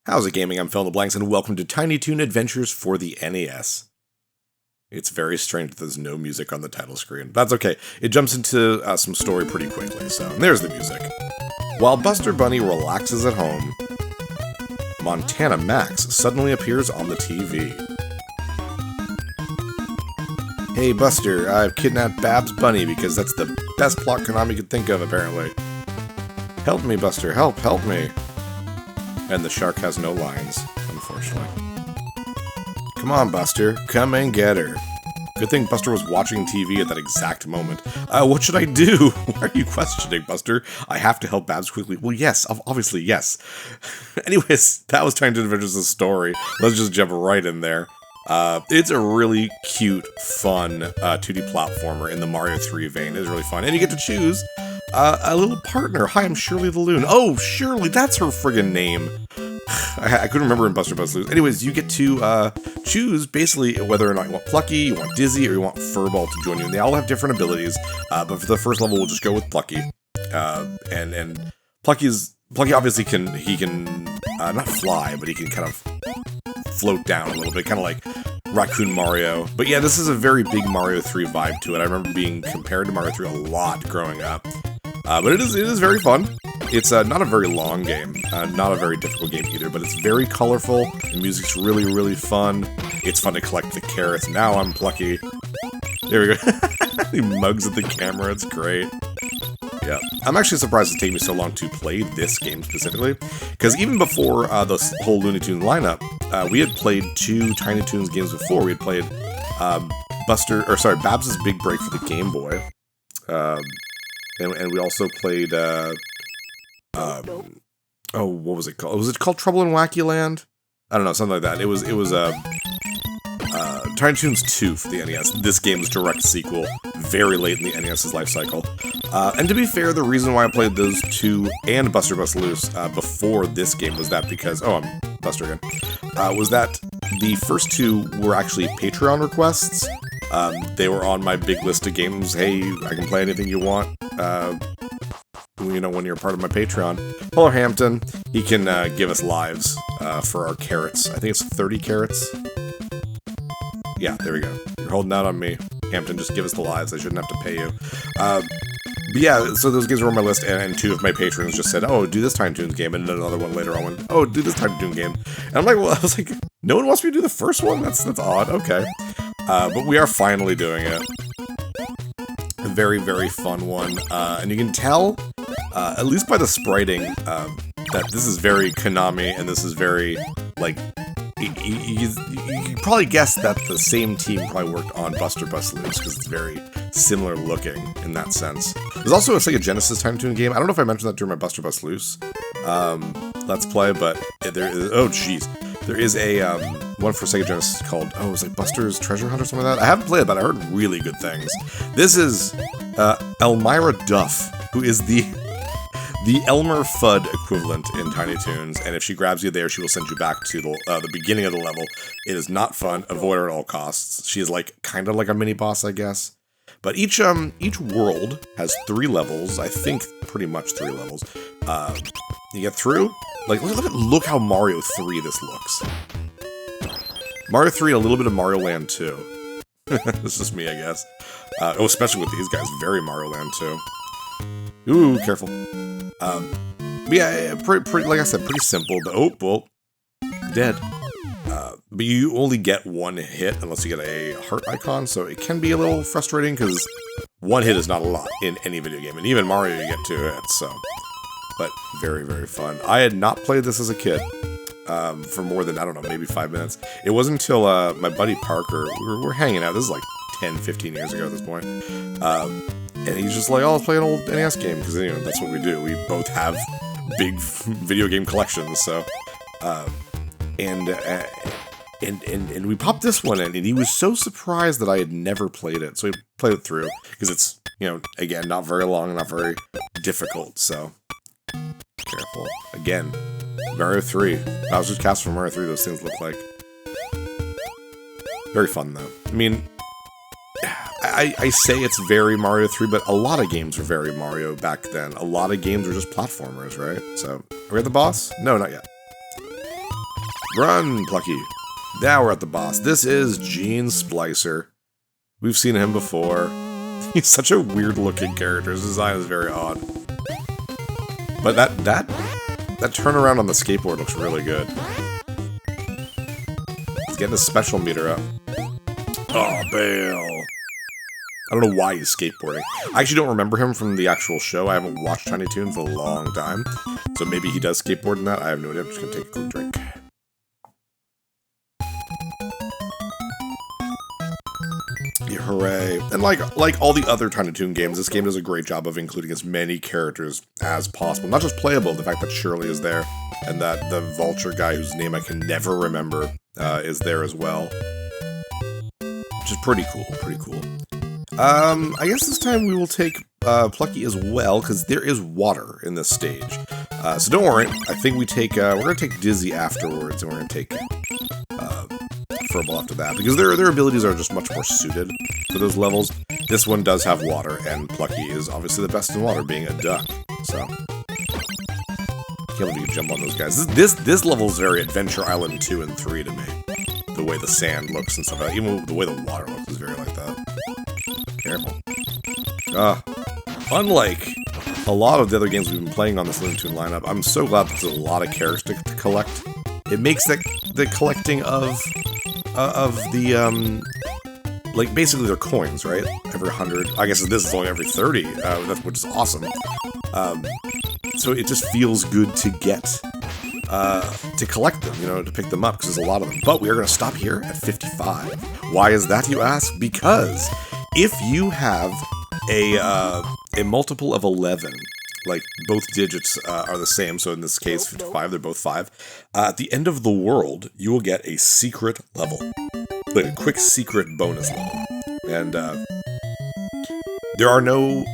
How's it gaming? I'm Phil in the Blanks, and welcome to Tiny Toon Adventures for the NES. It's very strange that there's no music on the title screen. That's okay. It jumps into some story pretty quickly, so there's the music. While Buster Bunny relaxes at home, Montana Max suddenly appears on the TV. Hey Buster, I've kidnapped Babs Bunny because that's the best plot Konami could think of, apparently. Help me, Buster, help me. And the shark has no lines, unfortunately. Come on, Buster. Come and get her. Good thing Buster was watching TV at that exact moment. What should I do? Why are you questioning, Buster? I have to help Babs quickly. Well, yes. Obviously, yes. Anyways, that was Tiny Toon Adventures' story. Let's just jump right in there. It's a really cute, fun 2D platformer in the Mario 3 vein. It's really fun. And you get to choose a little partner. Hi, I'm Shirley the Loon. Oh, Shirley, that's her friggin' name. I couldn't remember in Buster Buzz Loose. Anyways, you get to choose basically whether or not you want Plucky, you want Dizzy, or you want Furball to join you. And they all have different abilities, but for the first level, we'll just go with Plucky. And Plucky obviously can not fly, but he can kind of float down a little bit, kind of like Raccoon Mario. But yeah, this is a very big Mario 3 vibe to it. I remember being compared to Mario 3 a lot growing up. But it is very fun. It's not a very long game, not a very difficult game either, but it's very colorful. The music's really, really fun. It's fun to collect the carrots. Now I'm Plucky. There we go. He mugs at the camera. It's great. Yeah, I'm actually surprised it's taken me so long to play this game specifically, because even before the whole Looney Tunes lineup, we had played two Tiny Toons games before. We had played Babs' Big Break for the Game Boy, and we also played what was it called? Was it called Trouble in Wacky Land? I don't know, something like that. It was Tiny Toons 2 for the NES. This game's direct sequel, very late in the NES's life cycle. And to be fair, the reason why I played those two and Buster Bust Loose before this game was that because, I'm Buster again, was that the first two were actually Patreon requests. They were on my big list of games. Hey, I can play anything you want. When you're part of my Patreon. Hello, Hampton. He can give us lives for our carrots. I think it's 30 carrots. Yeah, there we go. You're holding out on me. Hampton, just give us the lives. I shouldn't have to pay you. But yeah, so those games were on my list, and two of my patrons just said, oh, do this Tiny Toons game, and another one later on went, oh, do this Tiny Toon game. And I'm like, well, I was like, no one wants me to do the first one? That's odd. Okay. But we are finally doing it. A very, very fun one. And you can tell, at least by the spriting, that this is very Konami, and this is very, like, you can probably guess that the same team probably worked on Buster Bust Loose, because it's very similar looking in that sense. There's also a Sega Genesis Tiny Toon game. I don't know if I mentioned that during my Buster Bust Loose Let's Play, but there is, oh jeez. There is a one for Sega Genesis called, it was like Buster's Treasure Hunt or something like that. I haven't played it, but I heard really good things. This is Elmira Duff, who is the Elmer Fudd equivalent in Tiny Toons, and if she grabs you there, she will send you back to the beginning of the level. It is not fun. Avoid her at all costs. She is kind of like a mini boss, I guess. But each world has 3 levels. I think pretty much 3 levels. You get through. Look how Mario 3 this looks. Mario 3, a little bit of Mario Land 2. This is me, I guess. Especially with these guys, very Mario Land 2. Ooh, careful. But yeah, pretty, like I said, pretty simple. But, dead. But you only get one hit unless you get a heart icon, so it can be a little frustrating, because one hit is not a lot in any video game, and even Mario you get 2 hits, so. But very, very fun. I had not played this as a kid for more than, I don't know, maybe 5 minutes. It wasn't until my buddy Parker, we were hanging out, this is like 10, 15 years ago at this point, and he's just like, oh, let's play an old NES game, because that's what we do. We both have big video game collections, so, and we popped this one in, and he was so surprised that I had never played it, so he played it through, because it's, again, not very long, not very difficult, so, careful. Again, Mario 3. Bowser's Castle from Mario 3, those things look like. Very fun, though. I mean, I say it's very Mario 3, but a lot of games were very Mario back then. A lot of games were just platformers, right? So, are we at the boss? No, not yet. Run, Plucky. Now we're at the boss. This is Gene Splicer. We've seen him before. He's such a weird-looking character. His design is very odd. But that turnaround on the skateboard looks really good. He's getting a special meter up. Oh, bail. I don't know why he's skateboarding. I actually don't remember him from the actual show. I haven't watched Tiny Toon for a long time. So maybe he does skateboard in that. I have no idea. I'm just going to take a quick drink. Yeah, hooray. And like all the other Tiny Toon games, this game does a great job of including as many characters as possible. Not just playable, the fact that Shirley is there, and that the vulture guy whose name I can never remember is there as well. Which is pretty cool, I guess this time we will take Plucky as well, because there is water in this stage. So don't worry, I think we take, we're going to take Dizzy afterwards, and we're going to take Furble after that, because their abilities are just much more suited for those levels. This one does have water, and Plucky is obviously the best in water, being a duck, so... Can't believe you can jump on those guys. This level is very Adventure Island 2 and 3 to me. The way the sand looks and stuff like that. Even the way the water looks is very like that. Careful. Unlike a lot of the other games we've been playing on this Looney Toon lineup, I'm so glad that there's a lot of characters to collect. It makes the collecting of the, like, basically they're coins, right? Every 100. I guess this is only every 30, which is awesome. So it just feels good to get, to collect them, you know, to pick them up, because there's a lot of them. But we are going to stop here at 55. Why is that, you ask? Because if you have a multiple of 11, like both digits are the same, so in this case 55, they're both 5, at the end of the world, you will get a secret level. Like a quick secret bonus level. And there are no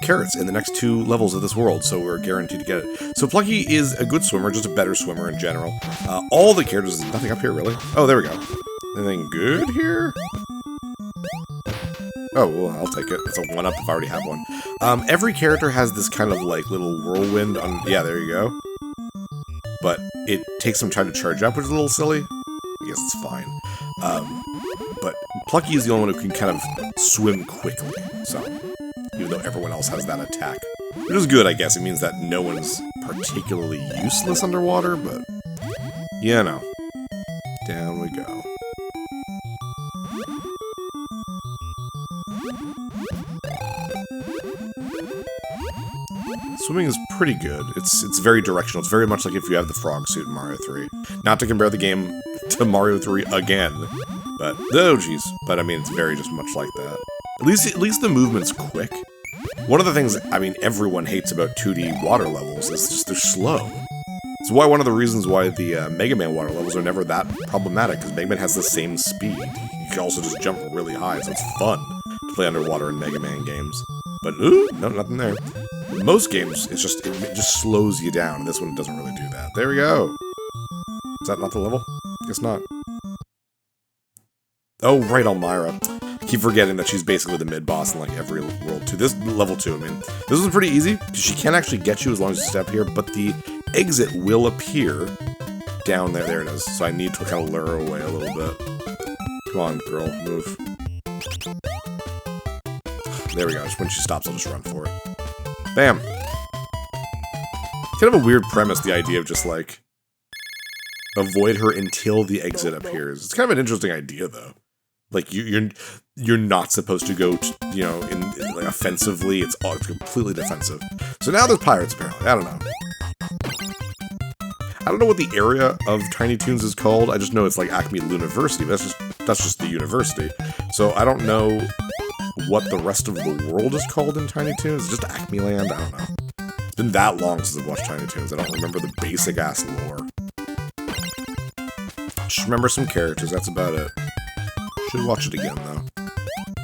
carrots in the next 2 levels of this world, so we're guaranteed to get it. So Plucky is a good swimmer, just a better swimmer in general. All the characters, nothing up here really. Oh, there we go. Anything good here? Oh, well, I'll take it. It's a 1-up if I already have one. Every character has this kind of like little whirlwind on, yeah, there you go. But it takes some time to charge up, which is a little silly. I guess it's fine. But Plucky is the only one who can kind of swim quickly, so, even though everyone else has that attack. Which is good, I guess. It means that no one's particularly useless underwater, but, you know. Down we go. Swimming is pretty good. It's very directional. It's very much like if you have the frog suit in Mario 3. Not to compare the game to Mario 3 again, but oh jeez. But I mean, it's very just much like that. At least the movement's quick. One of the things I mean everyone hates about 2D water levels is just they're slow. It's why one of the reasons why the Mega Man water levels are never that problematic, because Mega Man has the same speed. You can also just jump really high, so it's fun to play underwater in Mega Man games. But ooh, no, nothing there. In most games, it just slows you down. This one doesn't really do that. There we go. Is that not the level? Guess not. Oh, right, Elmira. I keep forgetting that she's basically the mid-boss in like every world too. This level 2, I mean, this was pretty easy, because she can actually get you as long as you step here, but the exit will appear down there. There it is. So I need to kind of lure her away a little bit. Come on, girl, move. There we go. Just when she stops, I'll just run for it. Bam! Kind of a weird premise, the idea of just, like, avoid her until the exit appears. It's kind of an interesting idea, though. Like, you're not supposed to go, you know, like, offensively. It's completely defensive. So now there's pirates, apparently. I don't know. I don't know what the area of Tiny Toons is called. I just know it's, like, Acme University, but that's just the university. So I don't know what the rest of the world is called in Tiny Toons. Is it just Acme Land? I don't know. It's been that long since I've watched Tiny Toons. I don't remember the basic-ass lore. Just remember some characters, that's about it. Should watch it again, though.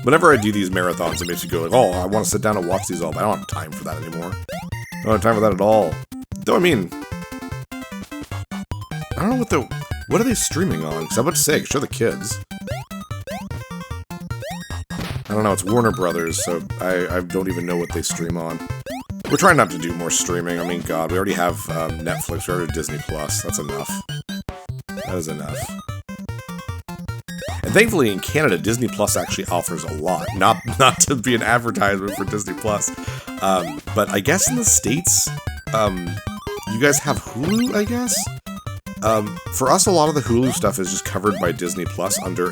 Whenever I do these marathons, it makes me go like, oh, I want to sit down and watch these all, but I don't have time for that anymore. I don't have time for that at all. Though, I mean, I don't know what are they streaming on? Because I'm about to say, show the kids. I don't know, it's Warner Brothers, so I don't even know what they stream on. We're trying not to do more streaming. I mean, God, we already have Netflix, we already have Disney Plus. That's enough. That is enough. And thankfully, in Canada, Disney Plus actually offers a lot. Not to be an advertisement for Disney Plus, but I guess in the States, you guys have Hulu, I guess? For us, a lot of the Hulu stuff is just covered by Disney Plus under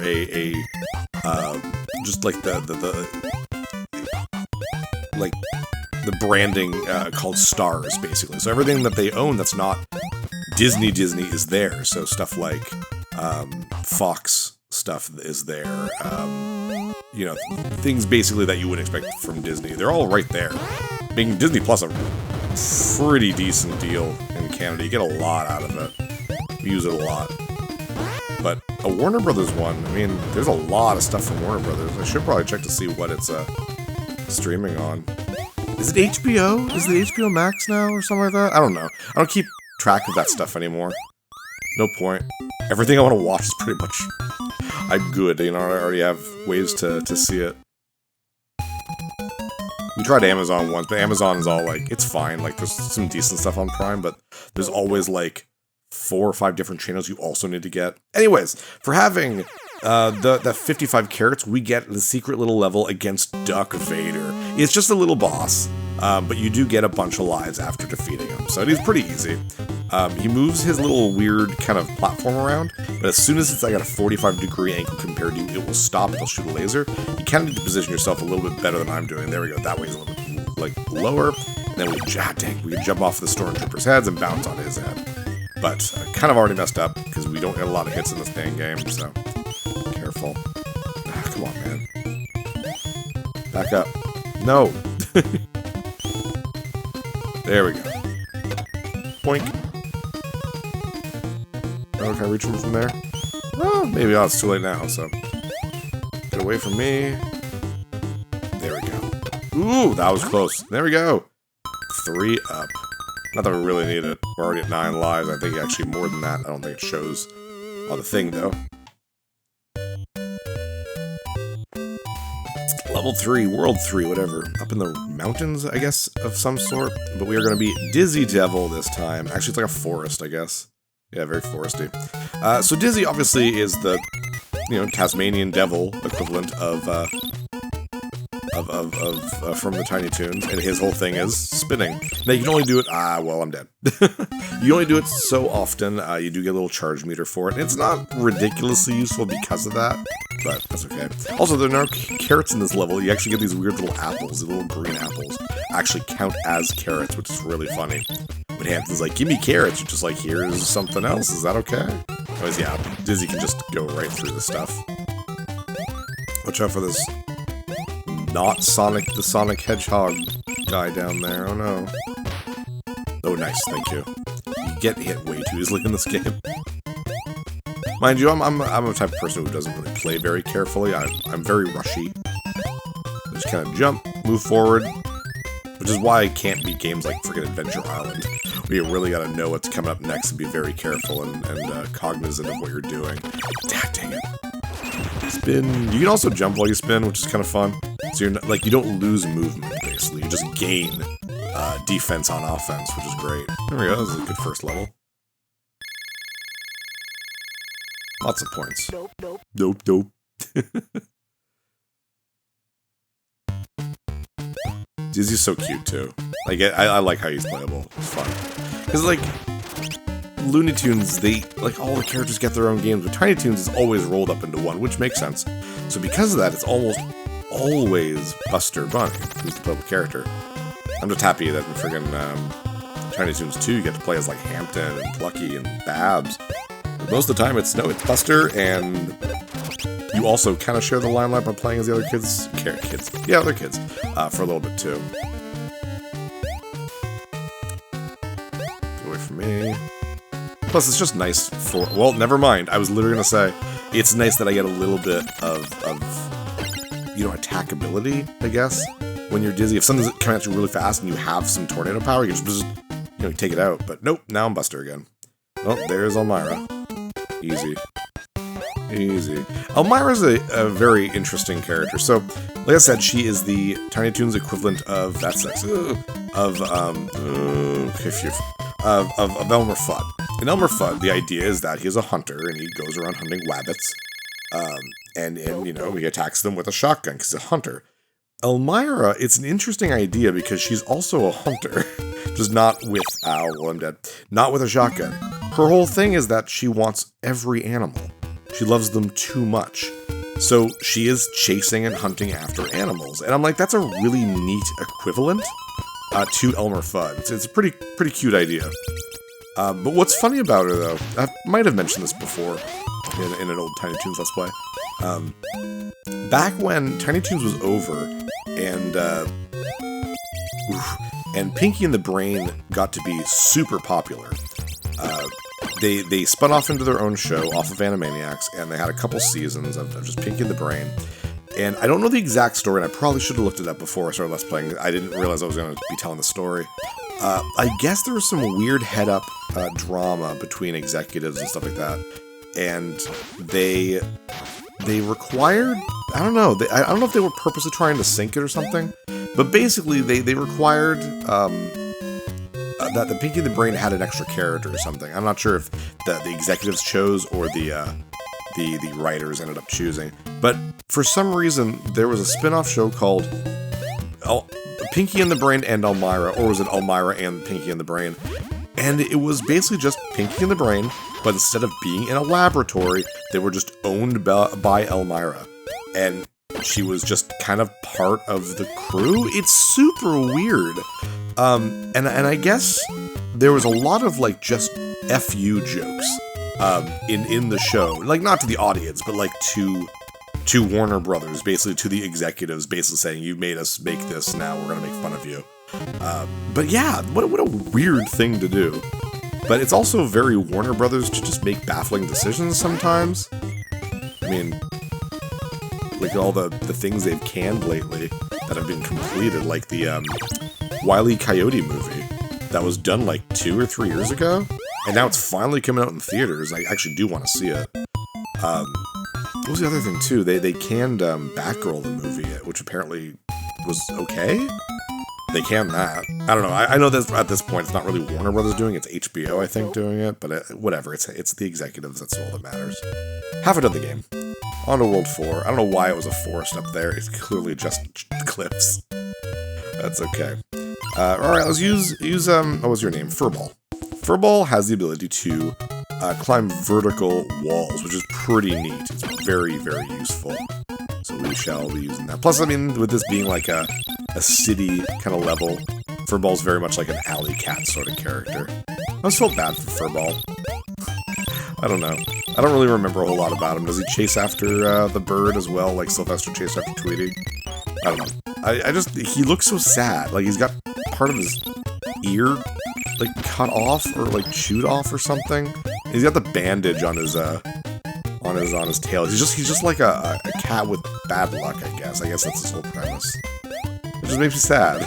just like the branding called Stars, basically. So everything that they own that's not Disney is there. So stuff like Fox stuff is there. You know, things basically that you would expect from Disney. They're all right there. Making Disney Plus a pretty decent deal in Canada. You get a lot out of it. We use it a lot. But a Warner Brothers one, I mean, there's a lot of stuff from Warner Brothers. I should probably check to see what it's streaming on. Is it HBO? Is it HBO Max now or something like that? I don't know. I don't keep track of that stuff anymore. No point. Everything I want to watch is pretty much... I'm good, you know, I already have ways to see it. We tried Amazon once, but Amazon is all like, it's fine, like, there's some decent stuff on Prime, but there's always, like, 4 or 5 different channels you also need to get. Anyways, for having the 55 carats, we get the secret little level against Duck Vader. It's just a little boss, but you do get a bunch of lives after defeating him, so it is pretty easy. He moves his little weird kind of platform around, but as soon as it's like at a 45-degree angle compared to you, it will stop, it'll shoot a laser. You kind of need to position yourself a little bit better than I'm doing. There we go, that way he's a little bit, like, lower, and then we can jump off the Stormtrooper's heads and bounce on his head. But I kind of already messed up, because we don't get a lot of hits in this dang game, so careful. Ah, come on, man. Back up. No! There we go. Boink. Oh, can I reach him from there? Oh, maybe it's too late now, so... Get away from me. There we go. Ooh, that was close. There we go. 3 up. Not that we really need it. We're already at 9 lives. I think actually more than that. I don't think it shows on the thing, though. Level 3, World 3, whatever. Up in the mountains, I guess, of some sort. But we are going to be Dizzy Devil this time. Actually, it's like a forest, I guess. Yeah, very foresty. So Dizzy, obviously, is the, you know, Tasmanian devil equivalent of from the Tiny Toons, and his whole thing is spinning. Now, you can only do it, well, I'm dead. You only do it so often, you do get a little charge meter for it. It's not ridiculously useful because of that, but that's okay. Also, there are no carrots in this level. You actually get these weird little apples, the little green apples, actually count as carrots, which is really funny. When Hampton's like, give me carrots, you're just like, here's something else, is that okay? Anyways, yeah, Dizzy can just go right through the stuff. Watch out for this not Sonic the Sonic Hedgehog guy down there, oh no. Oh, nice, thank you. You get hit way too easily in this game. Mind you, I'm a type of person who doesn't really play very carefully. I'm very rushy. I just kind of jump, move forward, which is why I can't beat games like friggin' Adventure Island, where you really gotta know what's coming up next and be very careful and cognizant of what you're doing. Dang it. Spin. You can also jump while you spin, which is kind of fun. So you're not, like, you don't lose movement, basically. You just gain defense on offense, which is great. There we go, this is a good first level. Lots of points. Nope. Dizzy's so cute, too. Like, I like how he's playable. It's fun. Because, like, Looney Tunes, like, all the characters get their own games, but Tiny Toons is always rolled up into one, which makes sense. So because of that, it's almost always Buster Bunny, who's the playable character. I'm just happy that in friggin' Tiny Toons 2, you get to play as, like, Hampton and Plucky and Babs. But most of the time, it's Buster, and you also kind of share the limelight by playing as the other kids. Yeah, other kids, for a little bit, too. Get away from me. Plus, it's just nice for... Well, never mind. I was literally going to say, it's nice that I get a little bit of you know, attackability, I guess, when you're Dizzy. If something's coming at you really fast and you have some tornado power, you can just you know, take it out. But nope, now I'm Buster again. Oh, there's Elmira. Easy. Elmira's a very interesting character. So, like I said, she is the Tiny Toons equivalent of... That's sex. Of Elmer Fudd. in Elmer Fudd, the idea is that he's a hunter, and he goes around hunting wabbits, and you know, he attacks them with a shotgun, because he's a hunter. Elmira, it's an interesting idea, because she's also a hunter, just not with, well, I'm dead, not with a shotgun. Her whole thing is that she wants every animal. She loves them too much. So she is chasing and hunting after animals. And I'm like, that's a really neat equivalent to Elmer Fudd. It's a pretty cute idea. But what's funny about her, though, I might have mentioned this before in an old Tiny Toons Let's Play. Back when Tiny Toons was over, and Pinky and the Brain got to be super popular, they spun off into their own show off of Animaniacs, and they had a couple seasons of just Pinky and the Brain. And I don't know the exact story, and I probably should have looked it up before I started Let's Playing. I didn't realize I was going to be telling the story. I guess there was some weird head-up drama between executives and stuff like that. And they required... I don't know. I don't know if they were purposely trying to sink it or something. But basically, they required... that the Pinky and the Brain had an extra character or something. I'm not sure if the executives chose or the writers ended up choosing. But for some reason, there was a spin-off show called Pinky and the Brain and Elmira, or was it Elmira and Pinky and the Brain? And it was basically just Pinky and the Brain, but instead of being in a laboratory, they were just owned by Elmira. And she was just kind of part of the crew. It's super weird. And I guess there was a lot of, like, just FU jokes, in the show. Like, not to the audience, but, like, to Warner Brothers, basically to the executives, basically saying, you made us make this, now we're gonna make fun of you. But yeah, what a weird thing to do. But it's also very Warner Brothers to just make baffling decisions sometimes. I mean, like all the things they've canned lately that have been completed, like the Wile E. Coyote movie that was done like 2 or 3 years ago, and now it's finally coming out in theaters. I actually do want to see it. What was the other thing too? They canned Batgirl the movie, which apparently was okay. They canned that. I don't know. I know that at this point it's not really Warner Brothers doing it. It's HBO, I think, doing it. But whatever. It's the executives. That's all that matters. Halfway done the game. On to World 4. I don't know why it was a forest up there. It's clearly just cliffs. That's okay. Alright, let's use what was your name? Furball. Furball has the ability to climb vertical walls, which is pretty neat. It's very, very useful. So we shall be using that. Plus, I mean, with this being like a city kind of level, Furball's very much like an alley cat sort of character. I just felt bad for Furball. I don't know. I don't really remember a whole lot about him. Does he chase after the bird as well, like Sylvester chased after Tweety? I don't know. He looks so sad. Like, he's got part of his ear, like, cut off or, like, chewed off or something. And he's got the bandage on his tail. He's just like a cat with bad luck, I guess. I guess that's his whole premise. It just makes me sad.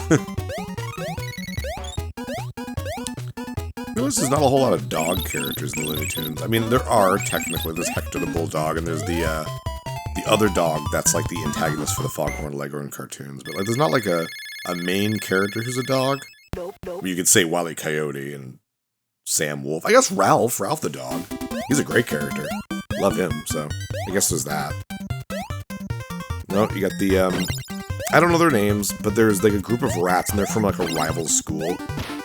I realize there's not a whole lot of dog characters in the Looney Tunes. I mean, there are, technically. There's Hector the Bulldog, and there's the other dog that's like the antagonist for the Foghorn Leghorn cartoons. But like, there's not like a main character who's a dog. You could say Wile E. Coyote and Sam Wolf. I guess Ralph the dog. He's a great character. Love him, so I guess there's that. No, you got the, I don't know their names, but there's like a group of rats, and they're from like a rival school.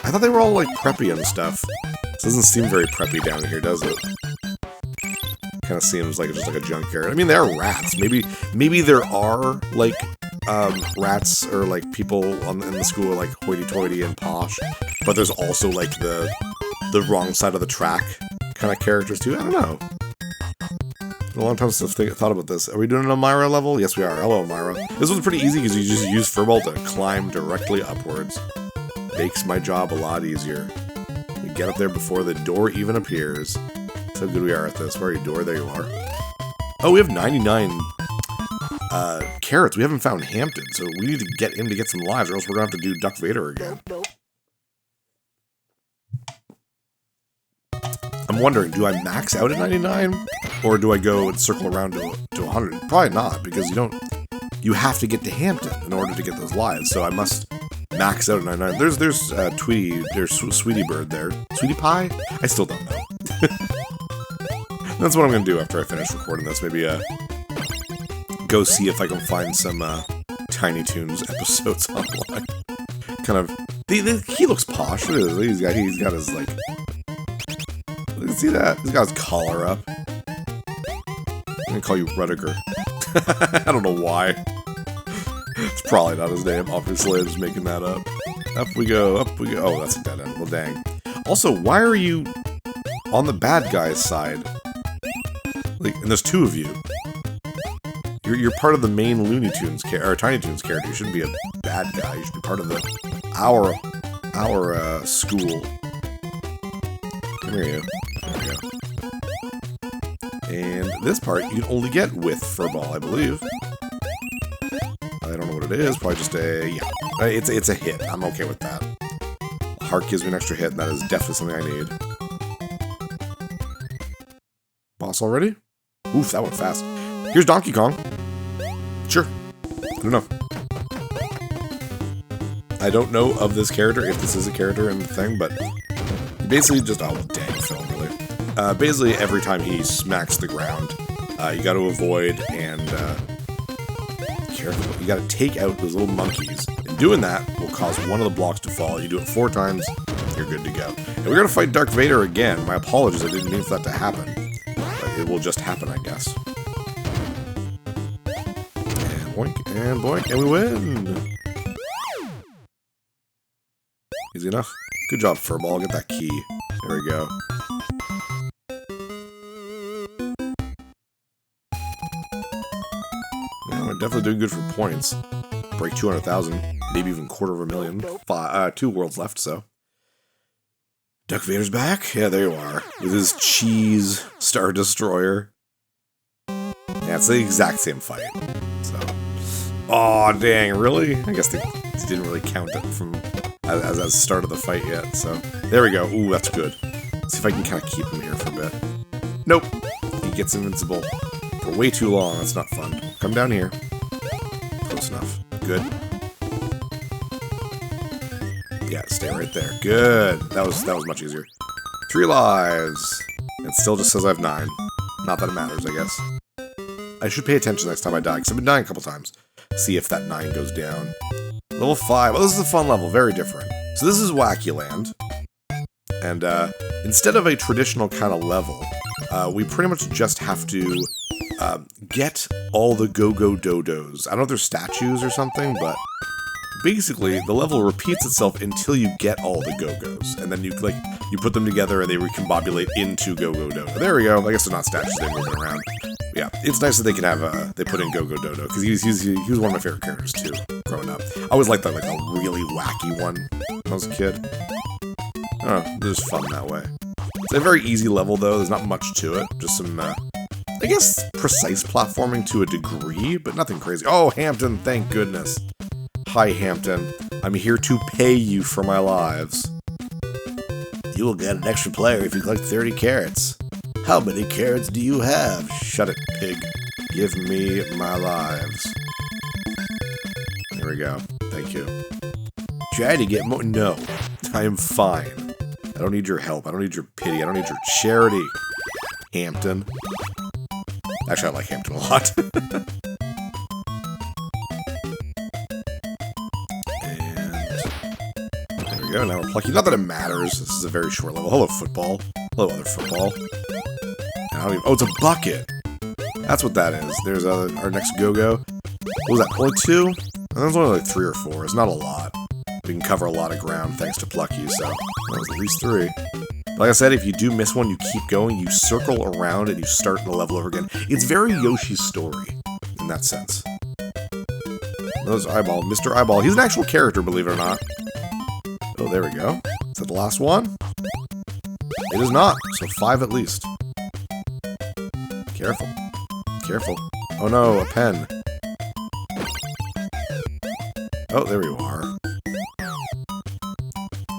I thought they were all like preppy and stuff. This doesn't seem very preppy down here, does it? Kind of seems like just like a junkyard. I mean, they are rats. Maybe there are like rats or like people in the school like hoity-toity and posh, but there's also like the wrong side of the track kind of characters too. I don't know. A long time since I've thought about this. Are we doing an Elmira level? Yes, we are. Hello, Elmira. This one's pretty easy because you just use Furball to climb directly upwards. Makes my job a lot easier. We get up there before the door even appears. That's how good we are at this. Where are you, door? There you are. Oh, we have 99 carrots. We haven't found Hampton, so we need to get him to get some lives, or else we're going to have to do Duck Vader again. I'm wondering, do I max out at 99? Or do I go and circle around to 100? Probably not, because you have to get to Hampton in order to get those lives, so I must max out at 99. There's Tweety, there's Sweetie Bird there. Sweetie Pie? I still don't know. That's what I'm going to do after I finish recording this. Maybe go see if I can find some Tiny Toons episodes online. Kind of... he looks posh. He's got his, like... See that? He's got his collar up. I'm going to call you Rudiger. I don't know why. It's probably not his name, obviously. I'm just making that up. Up we go, up we go. Oh, that's a dead end. Well, dang. Also, why are you on the bad guy's side? Like, and there's two of you. You're part of the main Looney Tunes or Tiny Toons character. You shouldn't be a bad guy. You should be part of our school. Come here, you. There we go. And this part you can only get with Furball, I believe. I don't know what it is. Probably just yeah. It's a hit. I'm okay with that. Heart gives me an extra hit, and that is definitely something I need. Boss already? Oof, that went fast. Here's Donkey Kong. Sure. I don't know. I don't know of this character, if this is a character in the thing, but basically just, oh, dang film, really. Basically, every time he smacks the ground, you gotta avoid and, careful. You gotta take out those little monkeys. And doing that will cause one of the blocks to fall. You do it 4 times, you're good to go. And we're gonna fight Darth Vader again. My apologies, I didn't mean for that to happen. But it will just happen, I guess. And boink, and we win! Easy enough. Good job, Furball. Get that key. There we go. Yeah, we're definitely doing good for points. Break 200,000, maybe even $250,000. 2 worlds left, so. Darth Vader's back? Yeah, there you are. With his cheese Star Destroyer. Yeah, it's the exact same fight. So. Aw, dang, really? I guess they didn't really count it from as the start of the fight yet, so. There we go. Ooh, that's good. Let's see if I can kind of keep him here for a bit. Nope. He gets invincible for way too long. That's not fun. Come down here. Close enough. Good. Yeah, stay right there. Good. That was much easier. 3 lives. It still just says I have 9. Not that it matters, I guess. I should pay attention next time I die, because I've been dying a couple times. See if that 9 goes down. Level 5. Well, this is a fun level. Very different. So this is Wacky Land. And instead of a traditional kind of level, we pretty much just have to get all the Go-Go Dodos. I don't know if they're statues or something, but basically the level repeats itself until you get all the Go-Go's. And then you put them together and they recombobulate into Go-Go Dodo. There we go. I guess they're not statues, they're moving around. But yeah, it's nice that they can have they put in Go-Go Dodo, because he was one of my favorite characters too, growing up. I always liked that, like a really wacky one when I was a kid. I don't know, it was fun that way. It's a very easy level though, there's not much to it. Just some, I guess, precise platforming to a degree, but nothing crazy. Oh, Hampton, thank goodness. Hi, Hampton. I'm here to pay you for my lives. You will get an extra player if you collect 30 carrots. How many carrots do you have? Shut it, pig. Give me my lives. There we go. Thank you. Try to get more. No, I am fine. I don't need your help. I don't need your pity. I don't need your charity, Hampton. Actually, I like Hampton a lot. And there we go. Now we're plucky. Not that it matters. This is a very short level. Hello, football. Hello, other football. I don't even, oh, it's a bucket. That's what that is. There's our next Go-Go. What was that? Only 2? And there's only like 3 or 4. It's not a lot. We can cover a lot of ground thanks to Plucky, so that was at least 3. But like I said, if you do miss one, you keep going, you circle around, and you start the level over again. It's very Yoshi's Story, in that sense. There's Eyeball, Mr. Eyeball. He's an actual character, believe it or not. Oh, there we go. Is that the last one? It is not, so 5 at least. Careful. Careful. Oh no, a pen. Oh, there you are.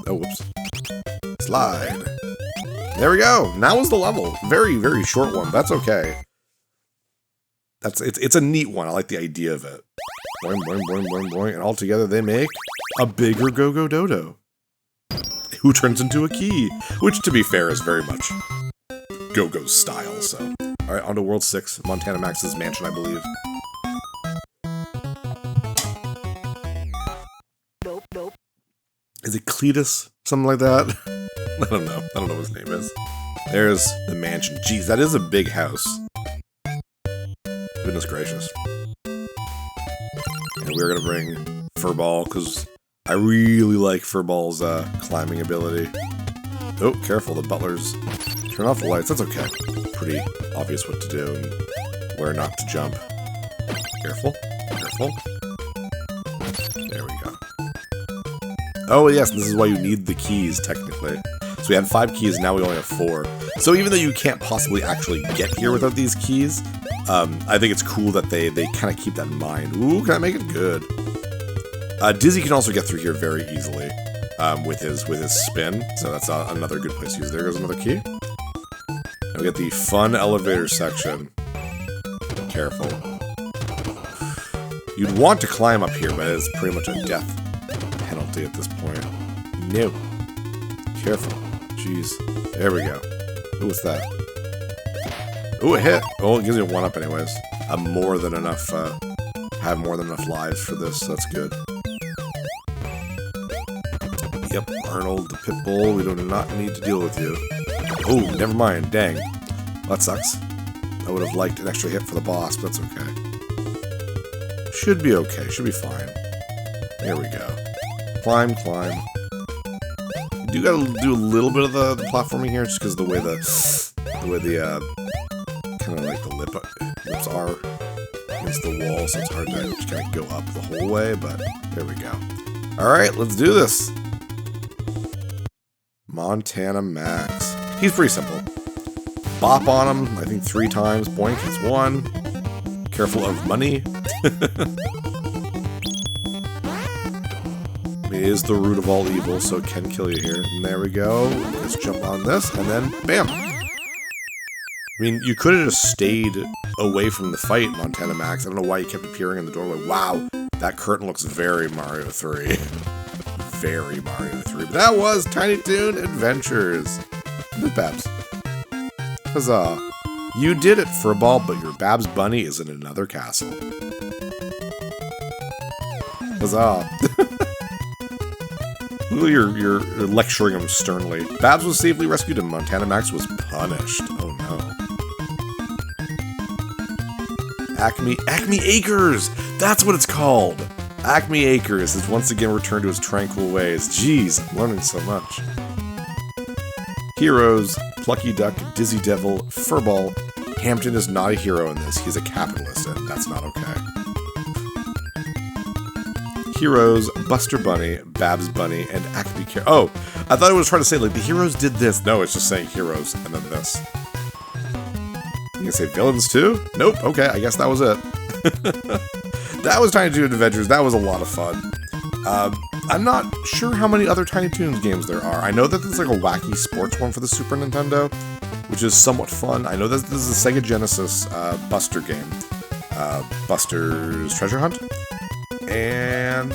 Oh, whoops. Slide. There we go. Now is the level. Very, very short one. That's okay. It's a neat one. I like the idea of it. Boing, boing, boing, boing, boing. And all together they make a bigger Go-Go Dodo. Who turns into a key. Which, to be fair, is very much go-go style, so. Alright, on to World 6, Montana Max's mansion, I believe. Nope. Is it Cletus? Something like that? I don't know. I don't know what his name is. There's the mansion. Jeez, that is a big house. Goodness gracious. And we're gonna bring Furball, because I really like Furball's climbing ability. Oh, careful, the butlers. Turn off the lights, that's okay. Pretty obvious what to do and where not to jump. Careful. There we go. Oh yes, this is why you need the keys, technically. So we had 5 keys, now we only have 4. So even though you can't possibly actually get here without these keys, I think it's cool that they kind of keep that in mind. Ooh, can I make it good? Dizzy can also get through here very easily with his spin, so that's another good place to use. There goes another key. And we get the fun elevator section. Careful. You'd want to climb up here, but it's pretty much a death penalty at this point. No. Careful. Jeez. There we go. Ooh, what's that? Ooh, a hit! Oh, it gives me a 1-up anyways. I'm more than enough, have more than enough lives for this, so that's good. Yep, Arnold the Pitbull, we do not need to deal with you. Oh, never mind, dang. Well, that sucks. I would have liked an extra hit for the boss, but that's okay. Should be okay, should be fine. There we go. Climb. You do gotta do a little bit of the platforming here, just because the way the kind of like the lips are against the wall, so it's hard to just kind of go up the whole way, but there we go. Alright, let's do this. Montana Max. He's pretty simple. Bop on him, I think 3 times. Boink, it's 1. Careful of money. It is the root of all evil, so it can kill you here. And there we go. Let's jump on this, and then bam! I mean, you could have just stayed away from the fight, Montana Max. I don't know why you kept appearing in the doorway. Wow, that curtain looks very Mario 3. Very Mario 3. But that was Tiny Toon Adventures. With Babs. Huzzah. You did it, Furball, but your Babs Bunny is in another castle. Huzzah. You're lecturing him sternly. Babs was safely rescued and Montana Max was punished. Oh no. Acme Acres! That's what it's called! Acme Acres has once again returned to his tranquil ways. Jeez, I'm learning so much. Heroes, Plucky Duck, Dizzy Devil, Furball. Hampton is not a hero in this. He's a capitalist, and that's not okay. Heroes, Buster Bunny, Babs Bunny, and Acme Acres. Oh, I thought it was trying to say, like, the heroes did this. No, it's just saying heroes, and then this. You can say villains, too? Nope, okay, I guess that was it. That was Tiny Toon Adventures. That was a lot of fun. I'm not sure how many other Tiny Toons games there are. I know that there's, like, a wacky sports one for the Super Nintendo, which is somewhat fun. I know that this is a Sega Genesis Buster game. Buster's Treasure Hunt. And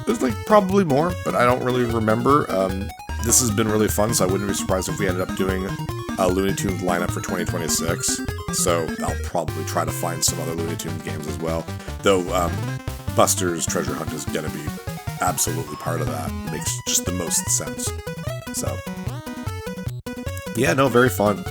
there's like probably more, but I don't really remember. This has been really fun, so I wouldn't be surprised if we ended up doing a Looney Tunes lineup for 2026. So I'll probably try to find some other Looney Tunes games as well. Though Buster's Treasure Hunt is going to be absolutely part of that. It makes just the most sense. So yeah, no, very fun.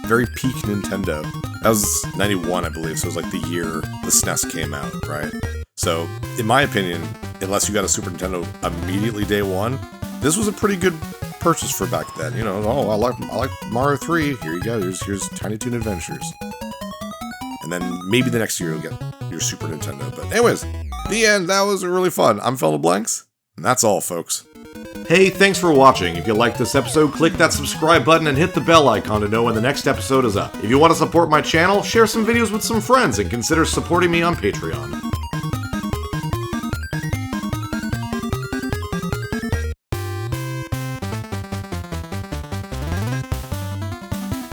Very peak Nintendo. That was 91, I believe, so it was like the year the SNES came out, right? So, in my opinion, unless you got a Super Nintendo immediately day one, this was a pretty good purchase for back then. You know, oh, I like Mario 3. Here you go. Here's Tiny Toon Adventures. And then maybe the next year you'll get your Super Nintendo. But anyways, the end. That was really fun. I'm Phil Blanks, and that's all, folks. Hey, thanks for watching. If you liked this episode, click that subscribe button and hit the bell icon to know when the next episode is up. If you want to support my channel, share some videos with some friends and consider supporting me on Patreon.